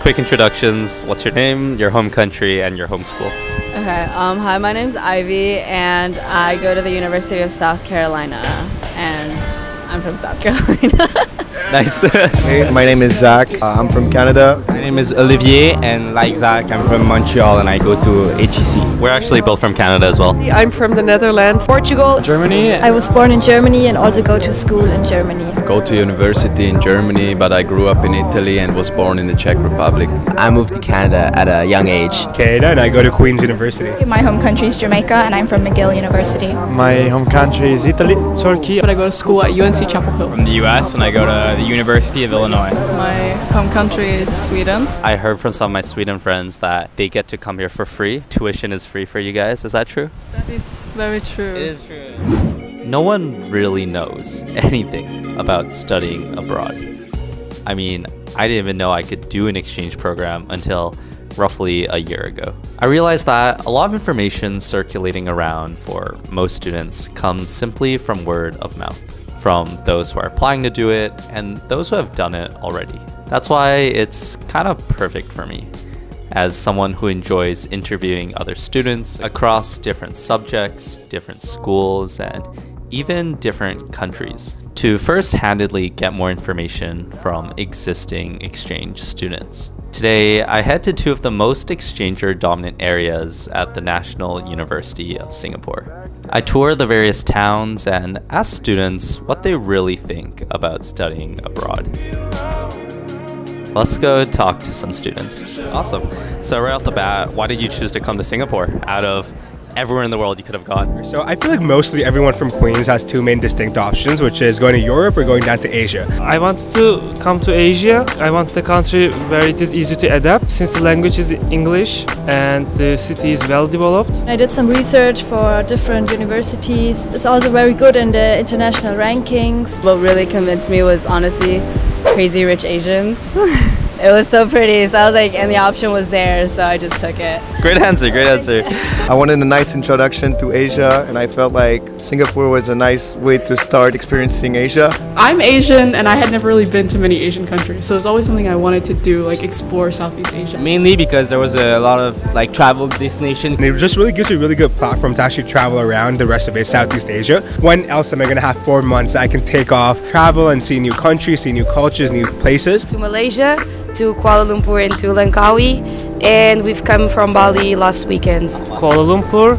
quick introductions. What's your name, your home country, and your home school? Okay, hi, my name's Ivy, and I go to the University of South Carolina, and I'm from South Carolina. Nice. Hey, my name is Zach. I'm from Canada. My name is Olivier, and like Zach, I'm from Montreal and I go to HEC. We're actually both from Canada as well. I'm from the Netherlands. Portugal. Germany. I was born in Germany and also go to school in Germany. Go to university in Germany, but I grew up in Italy and was born in the Czech Republic. I moved to Canada at a young age. Canada, and I go to Queen's University. My home country is Jamaica, and I'm from McGill University. My home country is Italy. Turkey. But I go to school at UNC Chapel Hill. From the US, and I go to the University of Illinois. My home country is Sweden. I heard from some of my Sweden friends that they get to come here for free. Tuition is free for you guys. Is that true? That is very true. It is true. No one really knows anything about studying abroad. I mean, I didn't even know I could do an exchange program until roughly a year ago. I realized that a lot of information circulating around for most students comes simply from word of mouth, from those who are planning to do it and those who have done it already. That's why it's kind of perfect for me, as someone who enjoys interviewing other students across different subjects, different schools, and even different countries, to first-handedly get more information from existing exchange students. Today, I head to two of the most exchanger-dominant areas at the National University of Singapore. I tour the various towns and ask students what they really think about studying abroad. Let's go talk to some students. Awesome. So right off the bat, why did you choose to come to Singapore out of everywhere in the world you could have gone? So I feel like mostly everyone from Queens has two main distinct options, which is going to Europe or going down to Asia. I wanted to come to Asia. I want a country where it is easy to adapt, since the language is English and the city is well developed. I did some research for different universities. It's also very good in the international rankings. What really convinced me was honestly Crazy Rich Asians. It was so pretty, so I was like, and the option was there, so I just took it. Great answer, great answer. I wanted a nice introduction to Asia, and I felt like Singapore was a nice way to start experiencing Asia. I'm Asian and I had never really been to many Asian countries, so it's always something I wanted to do, like explore Southeast Asia. Mainly because there was a lot of like travel destinations. And it just really gives you a really good platform to actually travel around the rest of Southeast Asia. When else am I going to have 4 months that I can take off, travel and see new countries, see new cultures, new places? To Malaysia, to Kuala Lumpur and to Langkawi, and we've come from Bali last weekend. Kuala Lumpur,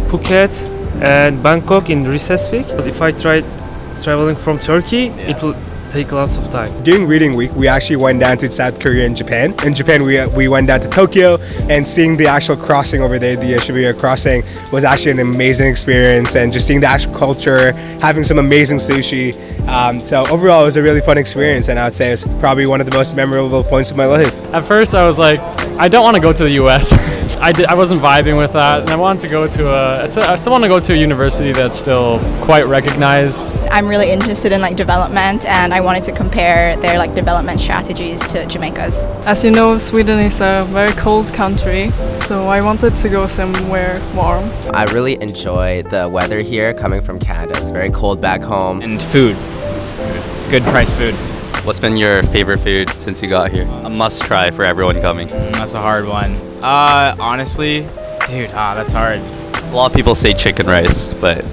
Phuket and Bangkok in recess week. If I tried traveling from Turkey, it will take lots of time. During reading week, we actually went down to South Korea and Japan. In Japan, we went down to Tokyo, and seeing the actual crossing over there, the Shibuya crossing, was actually an amazing experience, and just seeing the actual culture, having some amazing sushi. So overall, it was a really fun experience, and I would say it's probably one of the most memorable points of my life. At first I was like, I don't want to go to the US. I wasn't vibing with that, and I wanted to go to I still want to go to a university that's still quite recognized. I'm really interested in like development, and I wanted to compare their like development strategies to Jamaica's. As you know, Sweden is a very cold country, so I wanted to go somewhere warm. I really enjoy the weather here coming from Canada. It's very cold back home. And food. Good price food. What's been your favorite food since you got here? A must try for everyone coming. That's a hard one. Honestly, dude, that's hard. A lot of people say chicken rice, but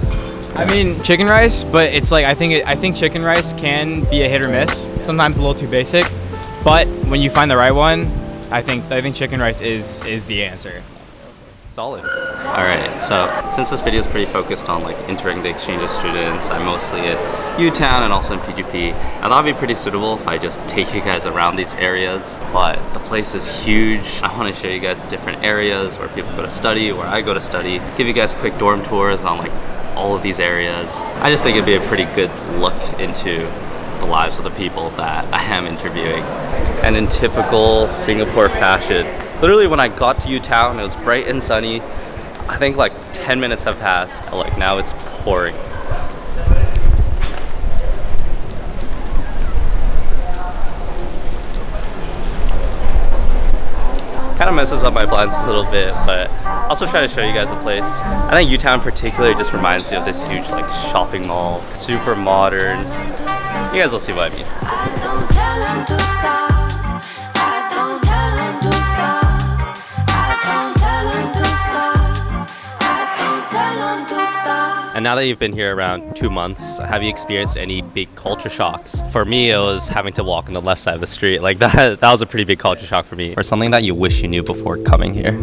I mean, chicken rice, but it's like I think chicken rice can be a hit or miss. Sometimes a little too basic, but when you find the right one, I think chicken rice is the answer. solid. Alright, so since this video is pretty focused on like entering the exchange of students, I'm mostly at UTown and also in PGP. I thought it'd be pretty suitable if I just take you guys around these areas, but the place is huge. I want to show you guys the different areas where people go to study, where I go to study, give you guys quick dorm tours on like all of these areas. I just think it'd be a pretty good look into the lives of the people that I am interviewing. And in typical Singapore fashion, literally when I got to UTown, it was bright and sunny. I think like 10 minutes have passed, like now it's pouring. Kind of messes up my plans a little bit, but I'll also try to show you guys the place. I think UTown in particular just reminds me of this huge like shopping mall, super modern. You guys will see what I mean. And now that you've been here around 2 months, have you experienced any big culture shocks? For me, it was having to walk on the left side of the street. Like that was a pretty big culture shock for me. Or something that you wish you knew before coming here.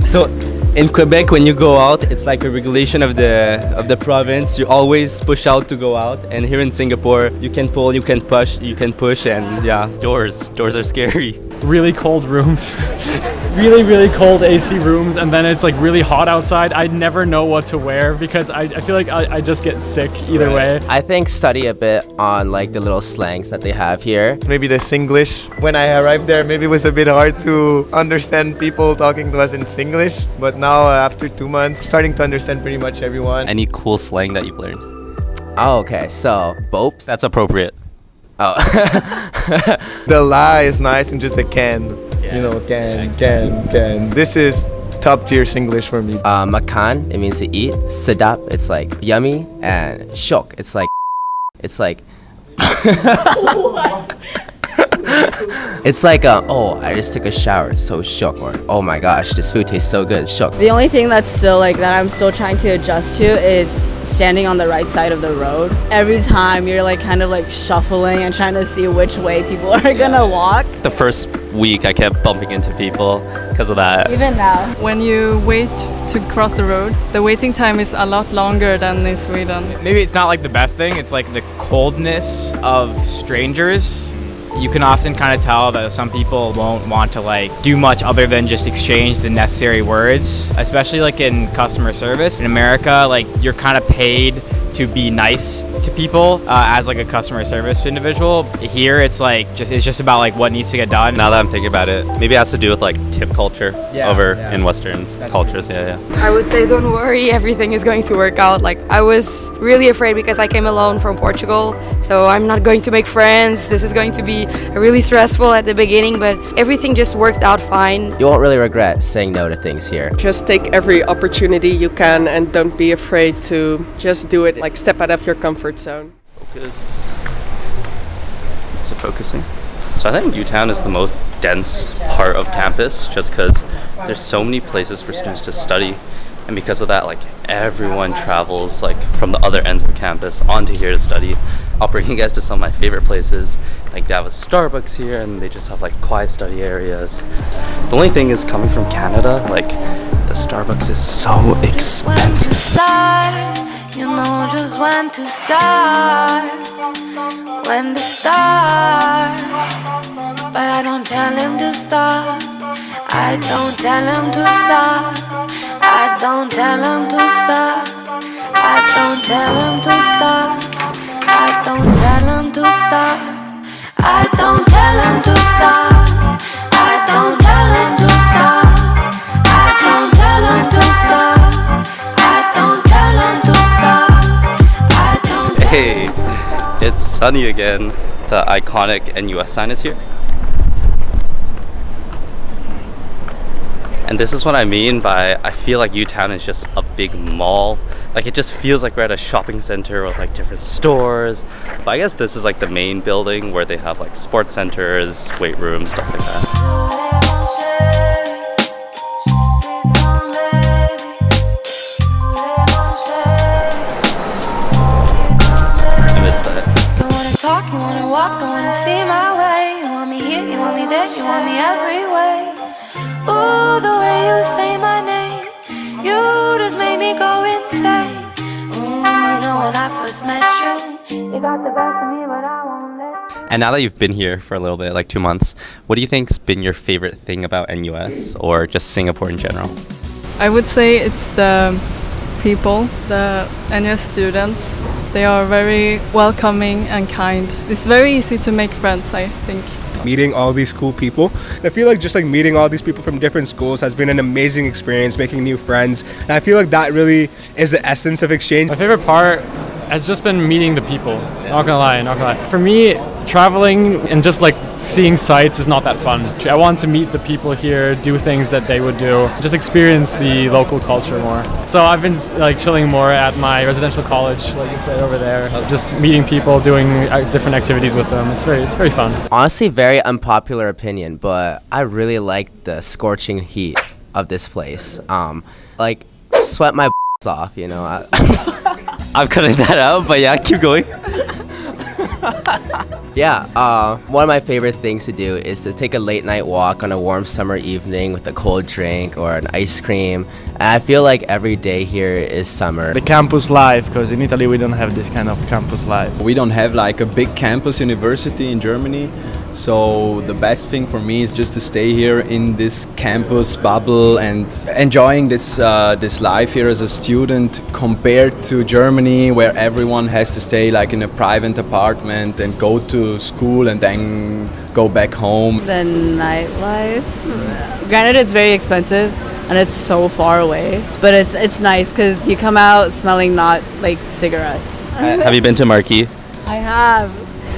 So in Quebec, when you go out, it's like a regulation of the province. You always push out to go out. And here in Singapore, you can pull, you can push, and yeah. Doors are scary. Really cold rooms. really cold AC rooms, and then it's like really hot outside. I never know what to wear because I feel like I just get sick either way. I think study a bit on like the little slangs that they have here. Maybe the Singlish. When I arrived there, maybe it was a bit hard to understand people talking to us in Singlish, but now after 2 months, starting to understand pretty much everyone. Any cool slang that you've learned? Oh, okay, so bope. That's appropriate. Oh. The la is nice and just a can. You know, can. This is top tier Singlish for me. Makan, it means to eat. Sedap, it's like yummy. And shok, it's like it's like oh, I just took a shower, it's so shook, or oh my gosh, this food tastes so good, shook. The only thing that's still like that I'm still trying to adjust to is standing on the right side of the road. Every time you're like kind of like shuffling and trying to see which way people are gonna walk. The first week I kept bumping into people because of that. Even now. When you wait to cross the road, the waiting time is a lot longer than in Sweden. Maybe it's not like the best thing, it's like the coldness of strangers. You can often kind of tell that some people won't want to like do much other than just exchange the necessary words, especially like in customer service. In America, like you're kind of paid to be nice to people as like a customer service individual. Here it's like it's just about like what needs to get done. Now that I'm thinking about it, maybe it has to do with like tip culture in Western cultures. Yeah. I would say don't worry, everything is going to work out. Like I was really afraid because I came alone from Portugal, so I'm not going to make friends. This is going to be really stressful at the beginning, but everything just worked out fine. You won't really regret saying no to things here. Just take every opportunity you can and don't be afraid to just do it. Like step out of your comfort zone. Focus. Is it focusing? So I think UTown is the most dense part of campus just because there's so many places for students to study, and because of that, like everyone travels like from the other ends of campus onto here to study. I'll bring you guys to some of my favorite places. Like they have a Starbucks here and they just have like quiet study areas. The only thing is, coming from Canada, like the Starbucks is so expensive. You know just when to start, when to start. But I don't tell him to stop, I don't tell him to stop, I don't tell him to stop, I don't tell him to stop, I don't tell him to stop, I don't tell him to stop, I don't tell him to stop, I don't tell him to stop, I don't tell him to stop, I don't. Hey, it's sunny again. The iconic NUS sign is here. And this is what I mean by I feel like UTown is just a big mall. Like it just feels like we're at a shopping center with like different stores. But I guess this is like the main building where they have like sports centers, weight rooms, stuff like that. Don't wanna talk, you wanna walk, don't wanna see my way. You want me here, you want me there, you want me every way. Ooh, the way you say my name, you just made me go insane. You know when I first met you, you got the best of me, but I won't let. And now that you've been here for a little bit, like 2 months, what do you think's been your favorite thing about NUS or just Singapore in general? I would say it's the people, the NUS students. They are very welcoming and kind. It's very easy to make friends, I think. Meeting all these cool people. I feel like just like meeting all these people from different schools has been an amazing experience, making new friends. And I feel like that really is the essence of exchange. My favorite part has just been meeting the people. Not gonna lie. For me, traveling and just like seeing sights is not that fun. I want to meet the people here, do things that they would do, just experience the local culture more. So I've been like chilling more at my residential college, like it's right over there. Just meeting people, doing different activities with them. It's very fun. Honestly, very unpopular opinion, but I really like the scorching heat of this place. Like sweat my off, you know. I'm cutting that out, but yeah, keep going. Yeah, one of my favorite things to do is to take a late night walk on a warm summer evening with a cold drink or an ice cream. And I feel like every day here is summer. The campus life, because in Italy we don't have this kind of campus life. We don't have like a big campus university in Germany. So the best thing for me is just to stay here in this campus bubble and enjoying this life here as a student compared to Germany, where everyone has to stay like in a private apartment and go to school and then go back home. The nightlife, granted it's very expensive and it's so far away, but it's nice because you come out smelling not like cigarettes. Have you been to Marquee? I have.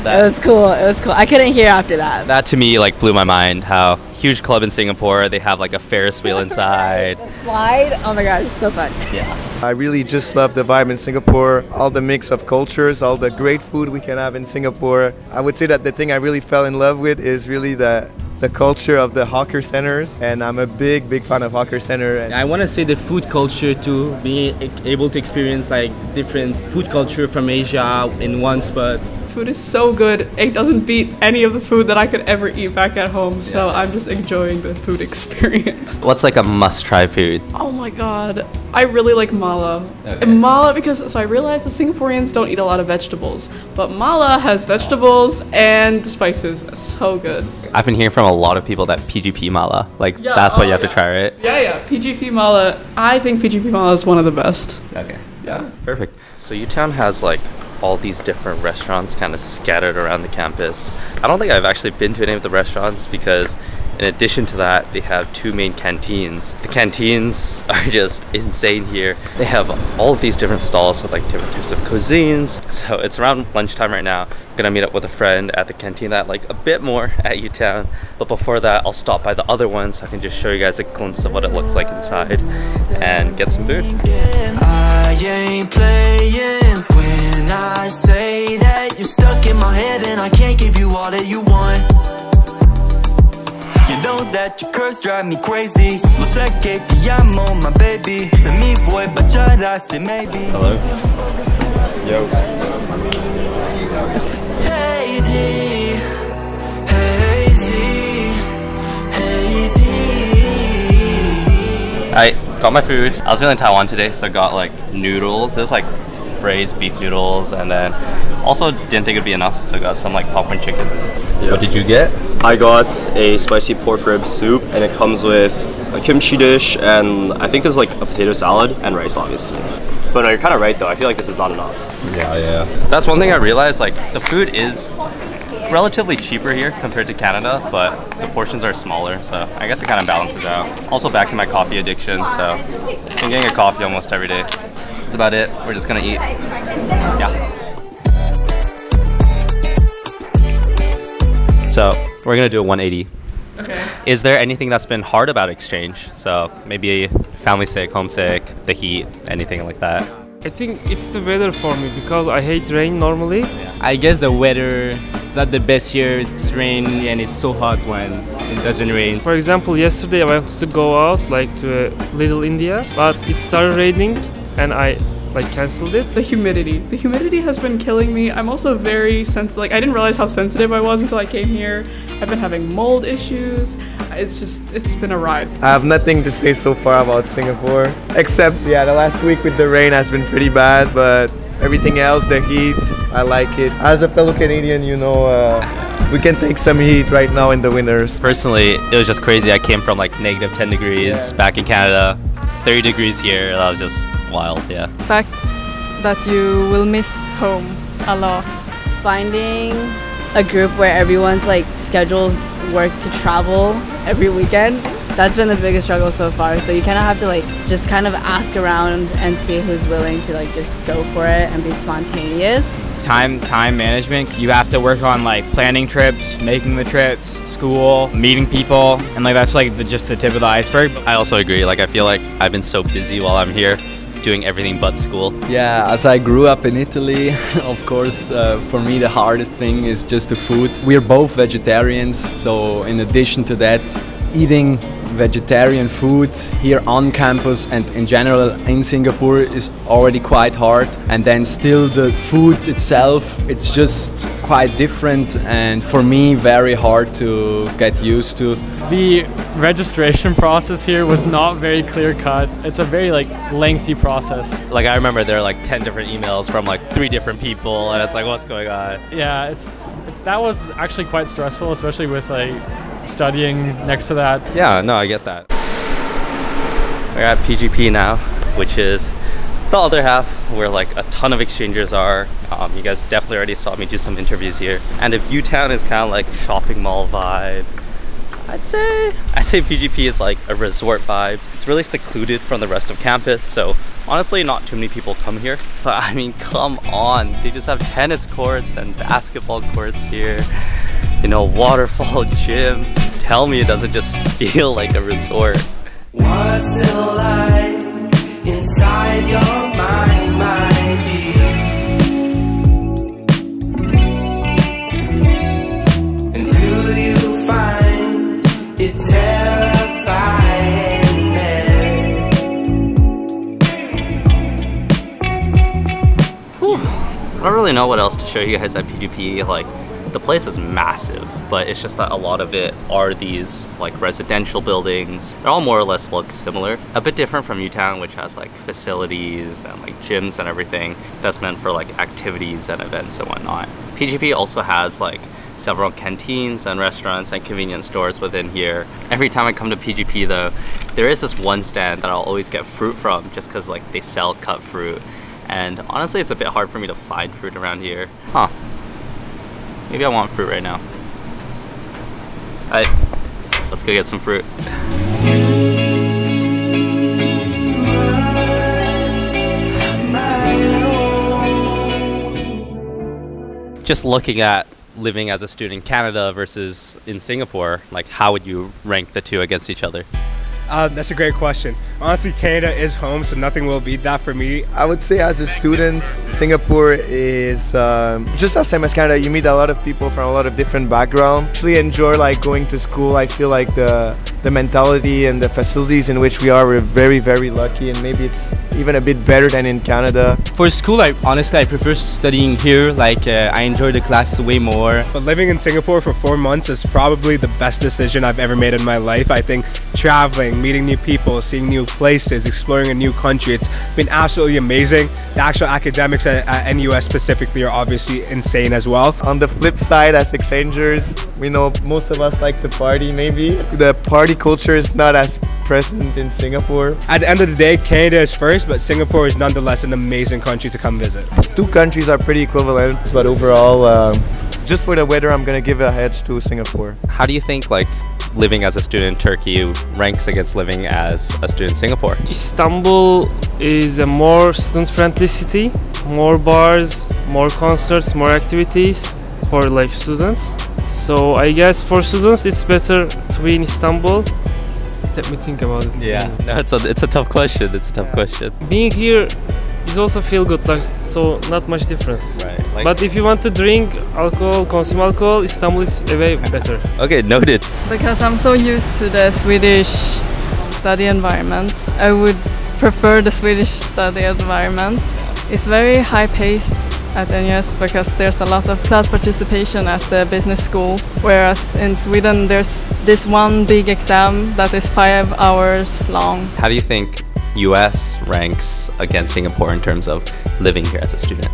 It was cool. It was cool. I couldn't hear after that. That to me like blew my mind. How huge club in Singapore. They have like a Ferris wheel inside. Slide. Oh my gosh, so fun. Yeah. I really just love the vibe in Singapore, all the mix of cultures, all the great food we can have in Singapore. I would say that the thing I really fell in love with is really the culture of the hawker centers, and I'm a big fan of hawker center. I want to say the food culture too, being able to experience like different food culture from Asia in one spot. Food is so good. It doesn't beat any of the food that I could ever eat back at home, so I'm just enjoying the food experience. What's like a must-try food? Oh my god, I really like mala. Okay. And mala, because so I realized the Singaporeans don't eat a lot of vegetables, but mala has vegetables and spices. It's so good. I've been hearing from a lot of people that PGP mala, like that's what you have to try, right? Yeah, PGP mala. I think PGP mala is one of the best. Okay. Yeah. Perfect. So UTown has like all these different restaurants kind of scattered around the campus. I don't think I've actually been to any of the restaurants because in addition to that, they have two main canteens. The canteens are just insane here. They have all of these different stalls with like different types of cuisines. So it's around lunchtime right now. I'm gonna meet up with a friend at the canteen that I like a bit more at UTown. But before that, I'll stop by the other one so I can just show you guys a glimpse of what it looks like inside and get some food. I ain't playing when I say that you're stuck in my head and I can't give you all that you want. You know that your curves drive me crazy. Lo sé que te llamo, my baby. Se me voy bacharase, maybe. Hello. Yo. Hazy, hazy, hazy. I got my food. I was feeling in Taiwan today, so I got like noodles. There's like braised beef noodles, and then also didn't think it'd be enough, so I got some like popcorn chicken. Yeah. What did you get? I got a spicy pork rib soup, and it comes with a kimchi dish, and I think there's like a potato salad and rice, obviously. But no, you're kind of right though. I feel like this is not enough. Yeah. That's one thing I realized. Like the food is relatively cheaper here compared to Canada, but the portions are smaller, so I guess it kind of balances out. Also back to my coffee addiction, so I'm getting a coffee almost every day. That's about it. We're just gonna eat. Yeah. So we're gonna do a 180. Okay. Is there anything that's been hard about exchange? So maybe family sick, homesick, the heat, anything like that? I think it's the weather for me because I hate rain normally. I guess the weather is not the best here. It's rain and it's so hot when it doesn't rain. For example, yesterday I wanted to go out like to Little India, but it started raining and I like cancelled it. The humidity has been killing me. I'm also very sensitive. Like I didn't realize how sensitive I was until I came here. I've been having mold issues. It's been a ride. I have nothing to say so far about Singapore, except the last week with the rain has been pretty bad, but everything else, the heat, I like it. As a fellow Canadian, you know, we can take some heat right now in the winters. Personally, it was just crazy. I came from like -10 degrees back in Canada, 30 degrees here. That was just wild, yeah. Fact that you will miss home a lot. Finding a group where everyone's like schedules work to travel every weekend, that's been the biggest struggle so far. So you kind of have to like just kind of ask around and see who's willing to like just go for it and be spontaneous. Time management. You have to work on like planning trips, making the trips, school, meeting people, and like that's like just the tip of the iceberg. I also agree. Like I feel like I've been so busy while I'm here, doing everything but school. Yeah, as I grew up in Italy, of course, for me the hardest thing is just the food. We're both vegetarians, so in addition to that, eating vegetarian food here on campus and in general in Singapore is already quite hard, and then still the food itself, it's just quite different and for me very hard to get used to. The registration process here was not very clear cut. It's a very lengthy process. Like I remember there are like 10 different emails from like 3 different people, and it's like, what's going on? Yeah, that was actually quite stressful, especially with studying next to that. Yeah, no, I get that. We're at PGP now, which is the other half where like a ton of exchangers are. You guys definitely already saw me do some interviews here. And if UTown is kind of like shopping mall vibe, I'd say PGP is like a resort vibe. It's really secluded from the rest of campus, so honestly not too many people come here. But I mean, come on, they just have tennis courts and basketball courts here. You know, waterfall gym. Tell me it doesn't just feel like a resort. What's it like inside your mind, my dear? And do you find it terrifying there? Whew. I don't really know what else to show you guys at PGP. Like, the place is massive, but it's just that a lot of it are these like residential buildings. They all more or less look similar. A bit different from UTown, which has like facilities and like gyms and everything that's meant for like activities and events and whatnot. PGP also has like several canteens and restaurants and convenience stores within here. Every time I come to PGP though, there is this one stand that I'll always get fruit from just because like they sell cut fruit. And honestly, it's a bit hard for me to find fruit around here. Huh. Maybe I want fruit right now. Alright, let's go get some fruit. Just looking at living as a student in Canada versus in Singapore, like how would you rank the two against each other? That's a great question. Honestly, Canada is home, so nothing will beat that for me. I would say as a student, Singapore is just as same as Canada. You meet a lot of people from a lot of different backgrounds. Actually enjoy like going to school. I feel like the mentality and the facilities in which we are, we're very, very lucky, and maybe it's even a bit better than in Canada. For school, honestly I prefer studying here. Like I enjoy the class way more. But living in Singapore for 4 months is probably the best decision I've ever made in my life. I think traveling, meeting new people, seeing new places, exploring a new country, it's been absolutely amazing. The actual academics at NUS specifically are obviously insane as well. On the flip side, as exchangers, we know most of us like to party maybe. The party culture is not as present in Singapore. At the end of the day, Canada is first, but Singapore is nonetheless an amazing country to come visit. 2 countries are pretty equivalent, but overall, just for the weather, I'm gonna give a hedge to Singapore. How do you think like living as a student in Turkey ranks against living as a student in Singapore? Istanbul is a more student-friendly city, more bars, more concerts, more activities for like students. So I guess for students it's better to be in Istanbul. Let me think about it. Yeah, no, it's a tough question. It's a tough question. Being here is also feel good, like, so not much difference. Right. Like, but if you want to drink alcohol, consume alcohol, Istanbul is way better. Okay, noted. Because I'm so used to the Swedish study environment, I would prefer the Swedish study environment. It's very high-paced at NUS because there's a lot of class participation at the business school, whereas in Sweden there's this one big exam that is 5 hours long. How do you think US ranks against Singapore in terms of living here as a student?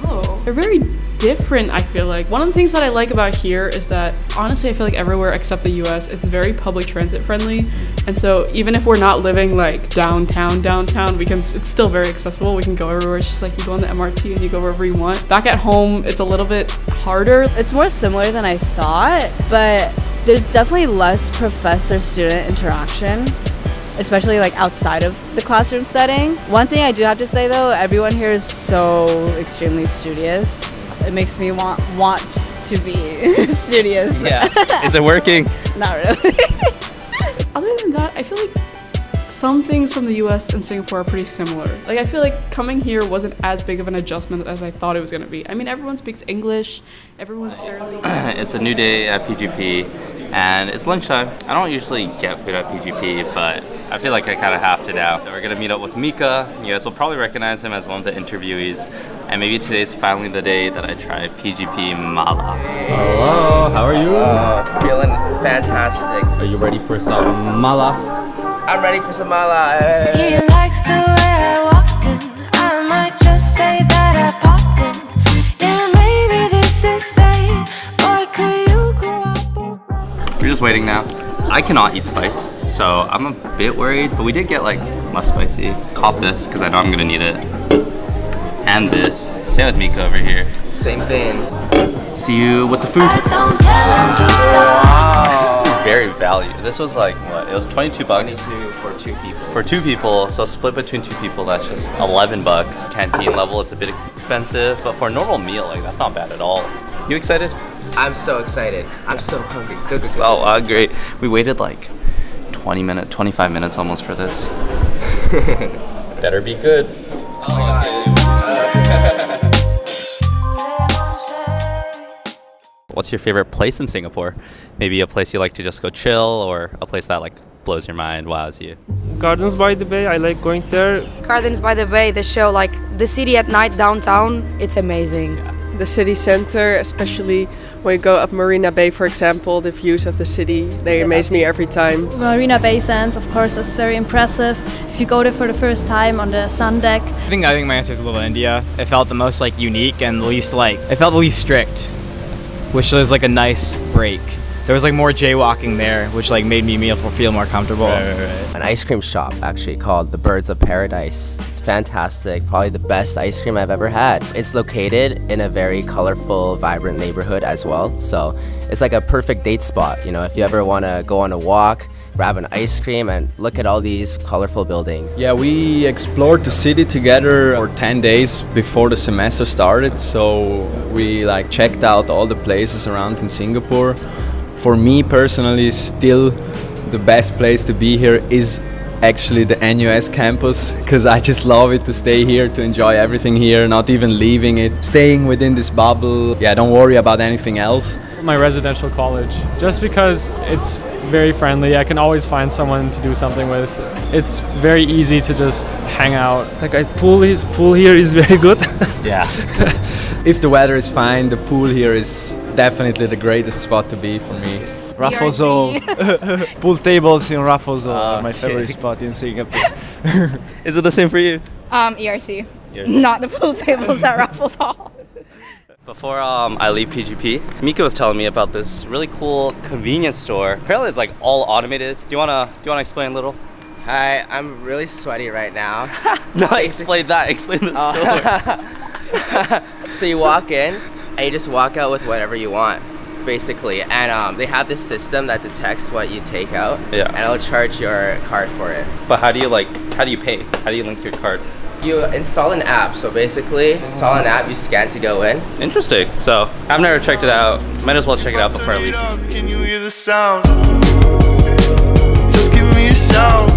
Oh, they're very different, I feel like. One of the things that I like about here is that, honestly, I feel like everywhere except the US, it's very public transit friendly. And so even if we're not living like downtown, it's still very accessible. We can go everywhere. It's just like you go on the MRT and you go wherever you want. Back at home, it's a little bit harder. It's more similar than I thought, but there's definitely less professor-student interaction, especially like outside of the classroom setting. One thing I do have to say though, everyone here is so extremely studious. It makes me want to be studious. Yeah. Is it working? Not really. Other than that, I feel like some things from the US and Singapore are pretty similar. Like, I feel like coming here wasn't as big of an adjustment as I thought it was going to be. I mean, everyone speaks English, everyone's fairly... It's a new day at PGP. and it's lunchtime. I don't usually get food at PGP, but I feel like I kind of have to now. So we're gonna meet up with Mika. You guys will probably recognize him as one of the interviewees, and maybe today's finally the day that I try PGP Mala. Hello, how are you? Feeling fantastic. Are you ready for some mala? I'm ready for some mala. He likes the way I walked in. I might just say that I popped in. Yeah, maybe this is fate. Boy, could you go up? We're just waiting now. I cannot eat spice, so I'm a bit worried, but we did get like less spicy. Cop this, because I know I'm gonna need it. And this. Same with Mika over here. Same thing. See you with the food. Don't tell him to stop. Very value. This was like, what? It was 22 bucks. 22 for 2 people. For 2 people, so split between 2 people, that's just 11 bucks. Canteen level, it's a bit expensive, but for a normal meal, like that's not bad at all. You excited? I'm so excited. I'm so hungry. Good. So hungry. We waited like 25 minutes almost for this. Better be good. What's your favorite place in Singapore? Maybe a place you like to just go chill, or a place that like blows your mind, wows you? Gardens by the Bay, I like going there. Gardens by the Bay, the show, like the city at night downtown, it's amazing. The city center, especially when you go up Marina Bay, for example, the views of the city, they amaze me every time. Marina Bay Sands, of course, is very impressive. If you go there for the first time on the sun deck. I think my answer is Little India. It felt the most like unique and the least like, it felt the least strict, which was like a nice break. There was like more jaywalking there, which like made me feel more comfortable. Right. An ice cream shop actually called the Birds of Paradise. It's fantastic, probably the best ice cream I've ever had. It's located in a very colorful, vibrant neighborhood as well. So it's like a perfect date spot. You know, if you ever want to go on a walk, grab an ice cream and look at all these colorful buildings. Yeah, we explored the city together for 10 days before the semester started. So we like checked out all the places around in Singapore. For me personally, still the best place to be here is actually the NUS campus, because I just love it to stay here, to enjoy everything here, not even leaving it, staying within this bubble. Yeah, don't worry about anything else. My residential college, just because it's very friendly. I can always find someone to do something with. It's very easy to just hang out. Like pool here is very good. Yeah. If the weather is fine, the pool here is definitely the greatest spot to be for me. Raffles pool tables in Raffles are my favorite spot in Singapore. Is it the same for you? ERC. Not the pool tables at Raffles Hall. Before I leave PGP, Mika was telling me about this really cool convenience store. Apparently it's like all automated. Do you wanna explain a little? Hi, I'm really sweaty right now. No, explain that. Explain the store. So you walk in and you just walk out with whatever you want, basically. And they have this system that detects what you take out. Yeah. And it'll charge your card for it. But how do you pay? How do you link your card? You install an app. So basically, install an app, you scan to go in. Interesting. So I've never checked it out. Might as well check it out before I leave. Can you hear the sound? Just give me a shout.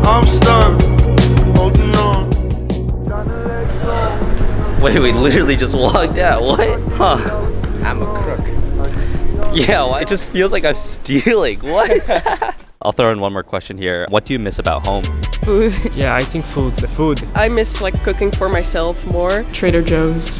I'm stuck, holding on. Wait, we literally just walked out. What? Huh? I'm a crook. Yeah, well, it just feels like I'm stealing. What? I'll throw in one more question here. What do you miss about home? Food. Yeah, I think food. The food. I miss like cooking for myself more. Trader Joe's.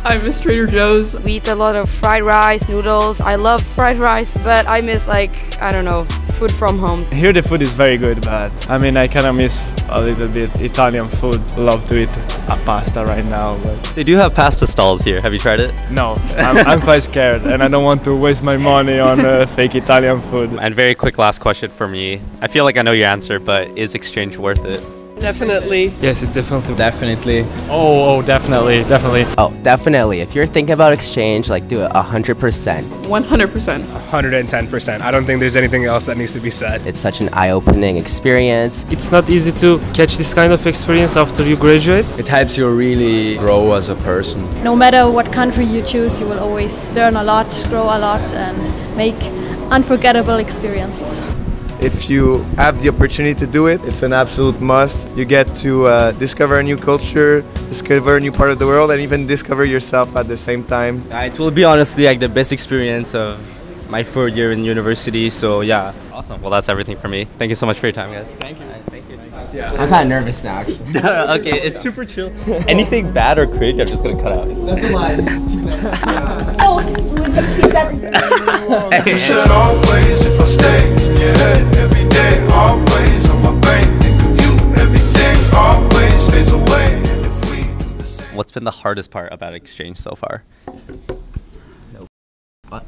I miss Trader Joe's. We eat a lot of fried rice, noodles. I love fried rice, but I miss like, I don't know, food from home. Here the food is very good, but I mean I kind of miss a little bit Italian food. Love to eat a pasta right now, but They do have pasta stalls here. Have you tried it? no, I'm quite scared and I don't want to waste my money on fake Italian food. And very quick last question for me. I feel like I know your answer, but is exchange worth it? Definitely. Yes, it definitely. Definitely. Oh, definitely. Oh, definitely. If you're thinking about exchange, like do it 100%. 100%. 110%. I don't think there's anything else that needs to be said. It's such an eye-opening experience. It's not easy to catch this kind of experience after you graduate. It helps you really grow as a person. No matter what country you choose, you will always learn a lot, grow a lot, and make unforgettable experiences. if you have the opportunity to do it, it's an absolute must. You get to discover a new culture, discover a new part of the world, and even discover yourself at the same time. It will be honestly like the best experience of my 4th year in university, so yeah. Awesome. Well, that's everything for me. Thank you so much for your time, guys. Thank you. Thank you. Yeah. I'm kind of nervous now, actually. Okay, it's super chill. Anything bad or cringe, I'm just gonna cut out. That's a lie. Oh, keep everything. You said always if I stay in your head every day, always on my brain, think of you, everything always fades away. And if we do the same. What's been the hardest part about exchange so far? What?